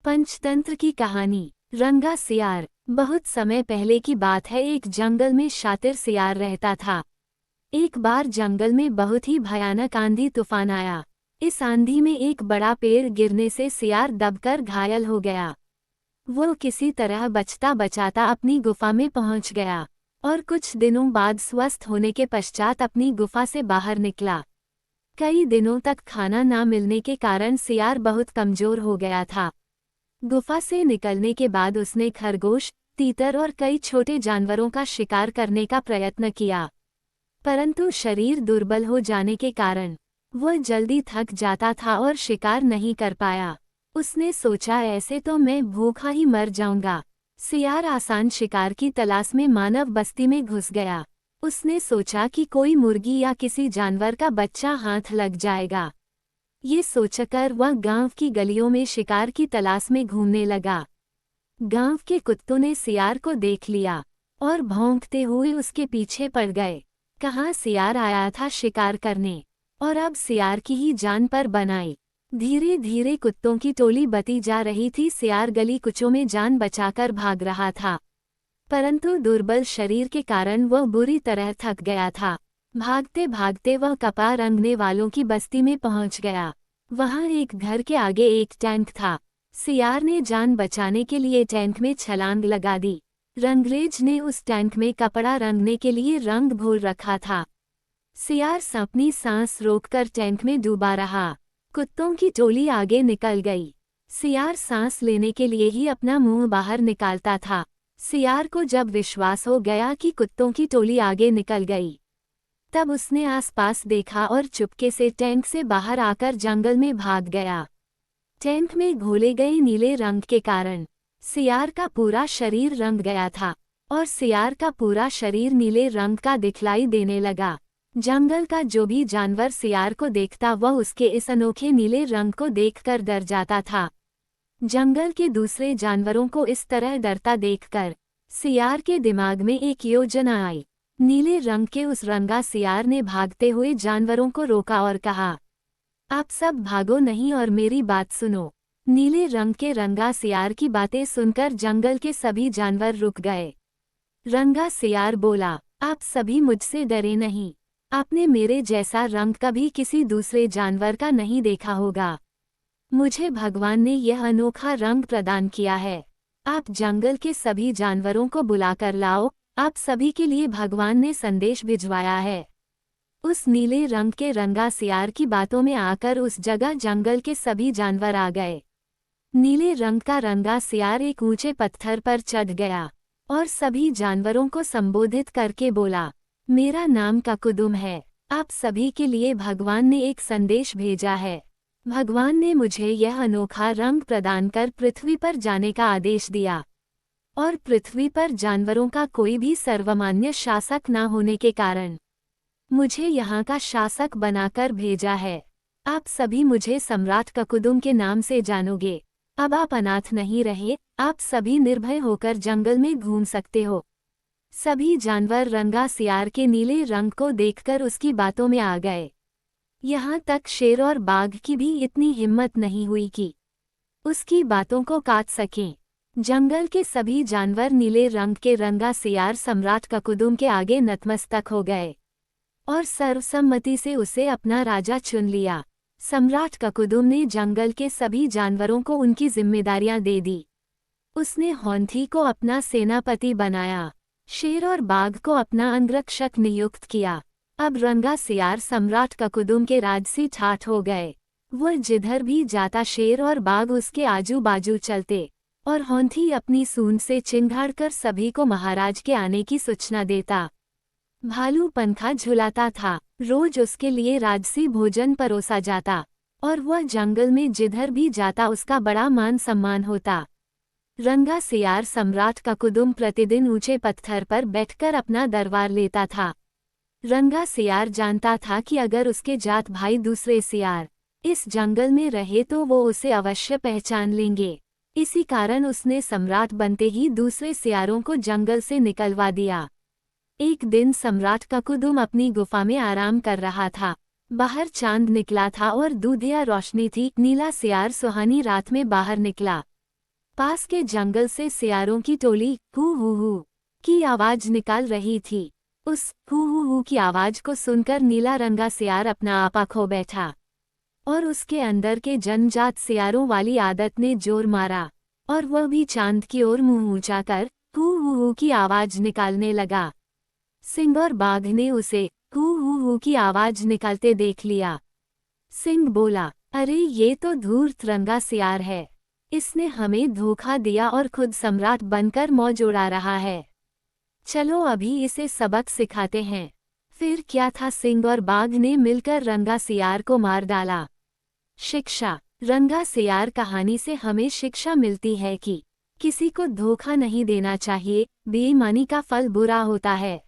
पंचतंत्र की कहानी। रंगा सियार। बहुत समय पहले की बात है। एक जंगल में शातिर सियार रहता था। एक बार जंगल में बहुत ही भयानक आंधी तूफान आया। इस आंधी में एक बड़ा पेड़ गिरने से सियार दबकर घायल हो गया। वो किसी तरह बचता बचाता अपनी गुफा में पहुंच गया और कुछ दिनों बाद स्वस्थ होने के पश्चात अपनी गुफा से बाहर निकला। कई दिनों तक खाना ना मिलने के कारण सियार बहुत कमजोर हो गया था। गुफा से निकलने के बाद उसने खरगोश, तीतर और कई छोटे जानवरों का शिकार करने का प्रयत्न किया, परंतु शरीर दुर्बल हो जाने के कारण वह जल्दी थक जाता था और शिकार नहीं कर पाया। उसने सोचा, ऐसे तो मैं भूखा ही मर जाऊंगा। सियार आसान शिकार की तलाश में मानव बस्ती में घुस गया। उसने सोचा कि कोई मुर्गी या किसी जानवर का बच्चा हाथ लग जाएगा। ये सोचकर वह गांव की गलियों में शिकार की तलाश में घूमने लगा। गांव के कुत्तों ने सियार को देख लिया और भौंकते हुए उसके पीछे पड़ गए। कहाँ सियार आया था शिकार करने और अब सियार की ही जान पर बनाई। धीरे धीरे कुत्तों की टोली बती जा रही थी। सियार गली कुचों में जान बचाकर भाग रहा था, परंतु दुर्बल शरीर के कारण वह बुरी तरह थक गया था। भागते भागते वह कपड़ा रंगने वालों की बस्ती में पहुंच गया। वहां एक घर के आगे एक टैंक था। सियार ने जान बचाने के लिए टैंक में छलांग लगा दी। रंगरेज ने उस टैंक में कपड़ा रंगने के लिए रंग घोल रखा था। सियार अपनी सांस रोककर टैंक में डूबा रहा। कुत्तों की टोली आगे निकल गई। सियार सांस लेने के लिए ही अपना मुंह बाहर निकालता था। सियार को जब विश्वास हो गया कि कुत्तों की टोली आगे निकल गई, तब उसने आसपास देखा और चुपके से टैंक से बाहर आकर जंगल में भाग गया। टैंक में घोले गए नीले रंग के कारण सियार का पूरा शरीर रंग गया था और सियार का पूरा शरीर नीले रंग का दिखलाई देने लगा। जंगल का जो भी जानवर सियार को देखता वह उसके इस अनोखे नीले रंग को देखकर डर जाता था। जंगल के दूसरे जानवरों को इस तरह डरता देखकर सियार के दिमाग में एक योजना आई। नीले रंग के उस रंगा सियार ने भागते हुए जानवरों को रोका और कहा, आप सब भागो नहीं और मेरी बात सुनो। नीले रंग के रंगा सियार की बातें सुनकर जंगल के सभी जानवर रुक गए। रंगा सियार बोला, आप सभी मुझसे डरे नहीं। आपने मेरे जैसा रंग कभी किसी दूसरे जानवर का नहीं देखा होगा। मुझे भगवान ने यह अनोखा रंग प्रदान किया है। आप जंगल के सभी जानवरों को बुलाकर लाओ। आप सभी के लिए भगवान ने संदेश भिजवाया है। उस नीले रंग के रंगा सियार की बातों में आकर उस जगह जंगल के सभी जानवर आ गए। नीले रंग का रंगा सियार एक ऊंचे पत्थर पर चढ़ गया और सभी जानवरों को संबोधित करके बोला, मेरा नाम ककुदुम है। आप सभी के लिए भगवान ने एक संदेश भेजा है। भगवान ने मुझे यह अनोखा रंग प्रदान कर पृथ्वी पर जाने का आदेश दिया और पृथ्वी पर जानवरों का कोई भी सर्वमान्य शासक न होने के कारण मुझे यहाँ का शासक बनाकर भेजा है। आप सभी मुझे सम्राट ककुदुम के नाम से जानोगे। अब आप अनाथ नहीं रहे। आप सभी निर्भय होकर जंगल में घूम सकते हो। सभी जानवर रंगा सियार के नीले रंग को देखकर उसकी बातों में आ गए। यहाँ तक शेर और बाघ की भी इतनी हिम्मत नहीं हुई कि उसकी बातों को काट सकें। जंगल के सभी जानवर नीले रंग के रंगा सियार सम्राट ककुदुम के आगे नतमस्तक हो गए और सर्वसम्मति से उसे अपना राजा चुन लिया। सम्राट ककुदुम ने जंगल के सभी जानवरों को उनकी जिम्मेदारियां दे दी। उसने हाथी को अपना सेनापति बनाया, शेर और बाघ को अपना अंगरक्षक नियुक्त किया। अब रंगा सियार सम्राट ककुदुम के राज से ठाठ हो गए। वह जिधर भी जाता शेर और बाघ उसके आजू बाजू चलते और हाथी अपनी सूंड से चिंघाड़कर सभी को महाराज के आने की सूचना देता। भालू पंखा झुलाता था। रोज उसके लिए राजसी भोजन परोसा जाता और वह जंगल में जिधर भी जाता उसका बड़ा मान सम्मान होता। रंगा सियार सम्राट ककुदुम प्रतिदिन ऊंचे पत्थर पर बैठकर अपना दरबार लेता था। रंगा सियार जानता था कि अगर उसके जात भाई दूसरे सियार इस जंगल में रहे तो वो उसे अवश्य पहचान लेंगे। इसी कारण उसने सम्राट बनते ही दूसरे सियारों को जंगल से निकलवा दिया। एक दिन सम्राट ककुदुम अपनी गुफा में आराम कर रहा था। बाहर चांद निकला था और दूधिया रोशनी थी। नीला सियार सुहानी रात में बाहर निकला। पास के जंगल से सियारों की टोली हू हू हू की आवाज निकाल रही थी। उस हू हू हू की आवाज को सुनकर नीला रंगा सियार अपना आपा खो बैठा और उसके अंदर के जन्मजात सियारों वाली आदत ने जोर मारा और वह भी चांद की ओर मुंह ऊंचा कर हू हू हू की आवाज निकालने लगा। सिंह और बाघ ने उसे हू हू हू की आवाज निकालते देख लिया। सिंह बोला, अरे ये तो धूर्त रंगा सियार है। इसने हमें धोखा दिया और खुद सम्राट बनकर मौज उड़ा रहा है। चलो अभी इसे सबक सिखाते हैं। फिर क्या था, सिंह और बाघ ने मिलकर रंगा सियार को मार डाला। शिक्षा। रंगा सियार कहानी से हमें शिक्षा मिलती है कि किसी को धोखा नहीं देना चाहिए, बेईमानी का फल बुरा होता है।